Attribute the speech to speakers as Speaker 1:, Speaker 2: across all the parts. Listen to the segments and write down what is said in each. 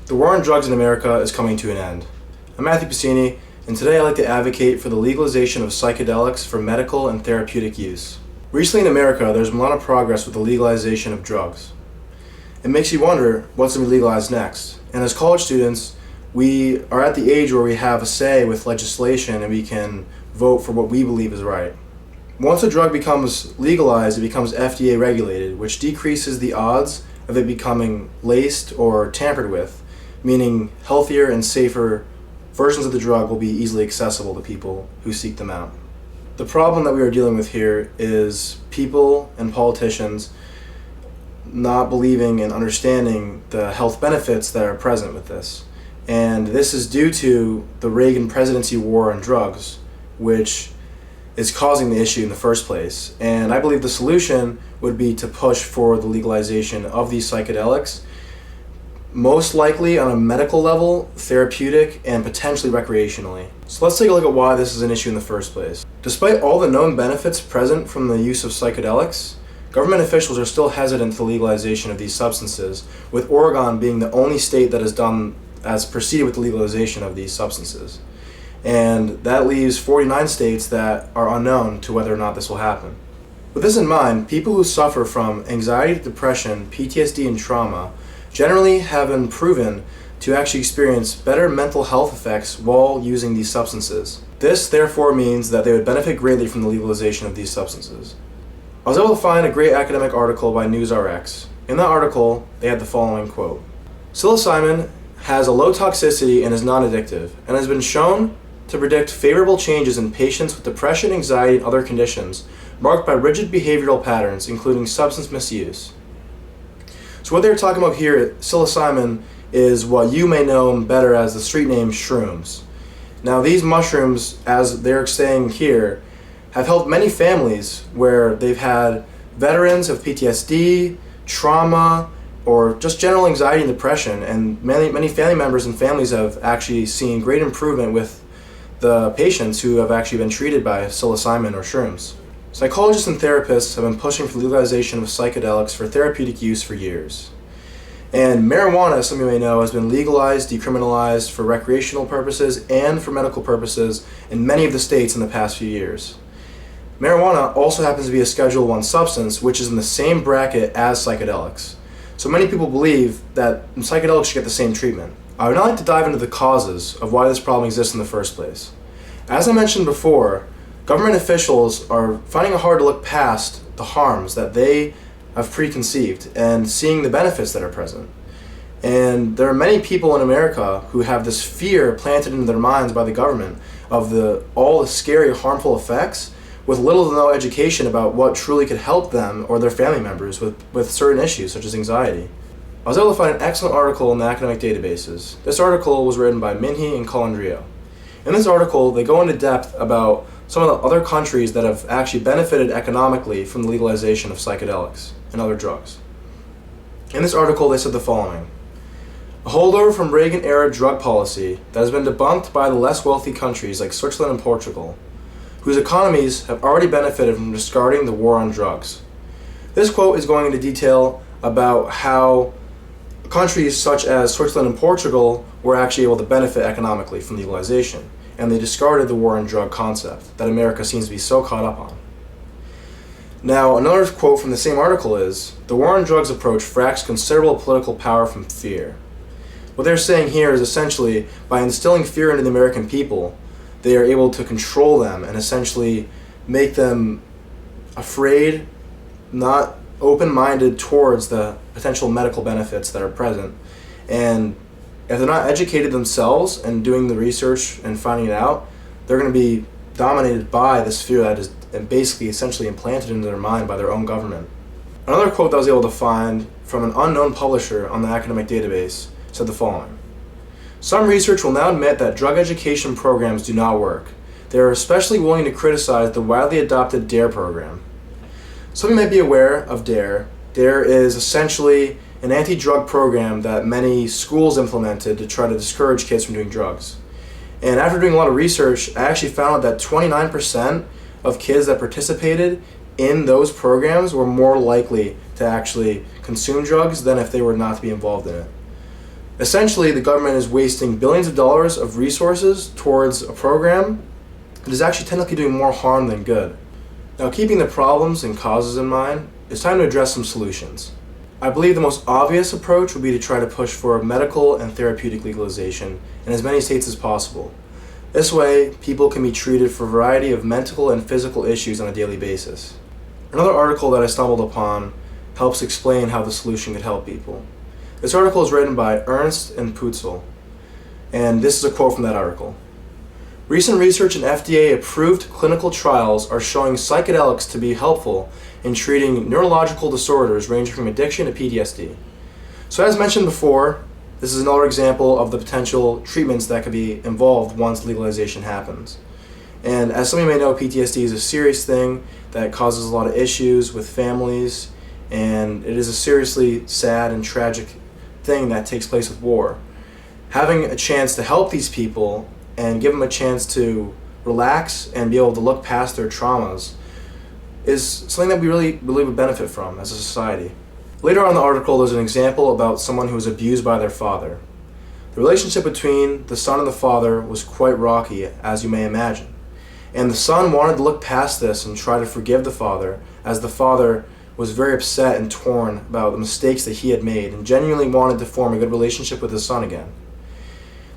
Speaker 1: The war on drugs in America is coming to an end. I'm Matthew Piscini, and today I'd like to advocate for the legalization of psychedelics for medical and therapeutic use. Recently in America, there's been a lot of progress with the legalization of drugs. It makes you wonder what's going to be legalized next. And as college students, we are at the age where we have a say with legislation and we can vote for what we believe is right. Once a drug becomes legalized, it becomes FDA regulated, which decreases the odds of it becoming laced or tampered with, meaning healthier and safer versions of the drug will be easily accessible to people who seek them out. The problem that we are dealing with here is people and politicians not believing and understanding the health benefits that are present with this. And this is due to the Reagan presidency war on drugs, which is causing the issue in the first place. And I believe the solution would be to push for the legalization of these psychedelics, most likely on a medical level, therapeutic, and potentially recreationally. So let's take a look at why this is an issue in the first place. Despite all the known benefits present from the use of psychedelics, government officials are still hesitant to the legalization of these substances, with Oregon being the only state that has proceeded with the legalization of these substances. And that leaves 49 states that are unknown to whether or not this will happen. With this in mind, people who suffer from anxiety, depression, PTSD, and trauma generally have been proven to actually experience better mental health effects while using these substances. This therefore means that they would benefit greatly from the legalization of these substances. I was able to find a great academic article by NewsRx. In that article, they had the following quote: "Psilocybin has a low toxicity and is non-addictive, and has been shown to predict favorable changes in patients with depression, anxiety, and other conditions marked by rigid behavioral patterns, including substance misuse." So what they're talking about here, psilocybin, is what you may know better as the street name shrooms. Now these mushrooms, as they're saying here, have helped many families where they've had veterans of PTSD, trauma, or just general anxiety and depression, and many family members and families have actually seen great improvement with the patients who have actually been treated by psilocybin or shrooms. Psychologists and therapists have been pushing for the legalization of psychedelics for therapeutic use for years. And marijuana, as some of you may know, has been legalized, decriminalized for recreational purposes and for medical purposes in many of the states in the past few years. Marijuana also happens to be a Schedule I substance, which is in the same bracket as psychedelics. So many people believe that psychedelics should get the same treatment. I would now like to dive into the causes of why this problem exists in the first place. As I mentioned before, government officials are finding it hard to look past the harms that they have preconceived and seeing the benefits that are present. And there are many people in America who have this fear planted into their minds by the government of all the scary, harmful effects, with little to no education about what truly could help them or their family members with certain issues such as anxiety. I was able to find an excellent article in the academic databases. This article was written by Minhee and Colandrio. In this article, they go into depth about some of the other countries that have actually benefited economically from the legalization of psychedelics and other drugs. In this article, they said the following: "A holdover from Reagan-era drug policy that has been debunked by the less wealthy countries like Switzerland and Portugal, whose economies have already benefited from discarding the war on drugs." This quote is going into detail about how countries such as Switzerland and Portugal were actually able to benefit economically from legalization, and they discarded the war on drug concept that America seems to be so caught up on. Now, another quote from the same article is, "The war on drugs approach fracks considerable political power from fear." What they're saying here is essentially, by instilling fear into the American people, they are able to control them and essentially make them afraid, not open-minded towards the potential medical benefits that are present. And if they're not educated themselves and doing the research and finding it out, they're going to be dominated by this fear that is basically essentially implanted into their mind by their own government. Another quote that I was able to find from an unknown publisher on the academic database said the following: "Some research will now admit that drug education programs do not work. They are especially willing to criticize the widely adopted DARE program." Some of you might be aware of DARE. DARE is essentially an anti-drug program that many schools implemented to try to discourage kids from doing drugs. And after doing a lot of research, I actually found out that 29% of kids that participated in those programs were more likely to actually consume drugs than if they were not to be involved in it. Essentially, the government is wasting billions of dollars of resources towards a program that is actually technically doing more harm than good. Now, keeping the problems and causes in mind, it's time to address some solutions. I believe the most obvious approach would be to try to push for medical and therapeutic legalization in as many states as possible. This way, people can be treated for a variety of mental and physical issues on a daily basis. Another article that I stumbled upon helps explain how the solution could help people. This article is written by Ernst and Putzel, and this is a quote from that article. Recent research in FDA-approved clinical trials are showing psychedelics to be helpful in treating neurological disorders ranging from addiction to PTSD. So as mentioned before, this is another example of the potential treatments that could be involved once legalization happens. And as some of you may know, PTSD is a serious thing that causes a lot of issues with families, and it is a seriously sad and tragic thing that takes place with war. Having a chance to help these people and give them a chance to relax and be able to look past their traumas is something that we really would benefit from as a society. Later on in the article, there's an example about someone who was abused by their father. The relationship between the son and the father was quite rocky, as you may imagine. And the son wanted to look past this and try to forgive the father, as the father was very upset and torn about the mistakes that he had made and genuinely wanted to form a good relationship with his son again.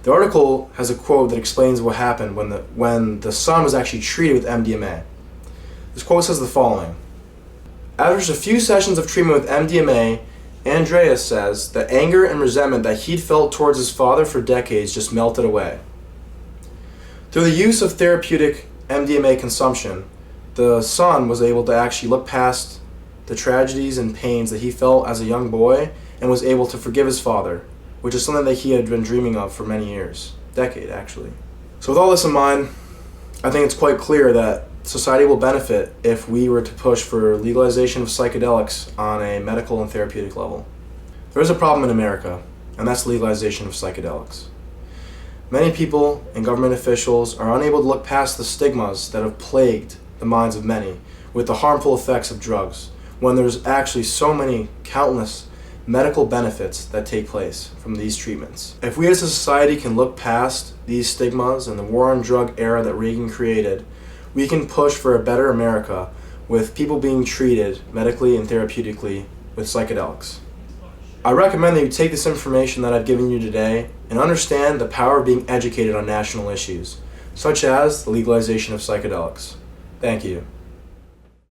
Speaker 1: The article has a quote that explains what happened when the son was actually treated with MDMA. This quote says the following: "After just a few sessions of treatment with MDMA, Andreas says the anger and resentment that he'd felt towards his father for decades just melted away. Through the use of therapeutic MDMA consumption, the son was able to actually look past the tragedies and pains that he felt as a young boy and was able to forgive his father, which is something that he had been dreaming of for many years, decade actually. So with all this in mind, I think it's quite clear that society will benefit if we were to push for legalization of psychedelics on a medical and therapeutic level. There is a problem in America, and that's legalization of psychedelics. Many people and government officials are unable to look past the stigmas that have plagued the minds of many with the harmful effects of drugs, when there's actually so many countless medical benefits that take place from these treatments. If we as a society can look past these stigmas and the war on drug era that Reagan created, we can push for a better America with people being treated medically and therapeutically with psychedelics. I recommend that you take this information that I've given you today and understand the power of being educated on national issues, such as the legalization of psychedelics. Thank you.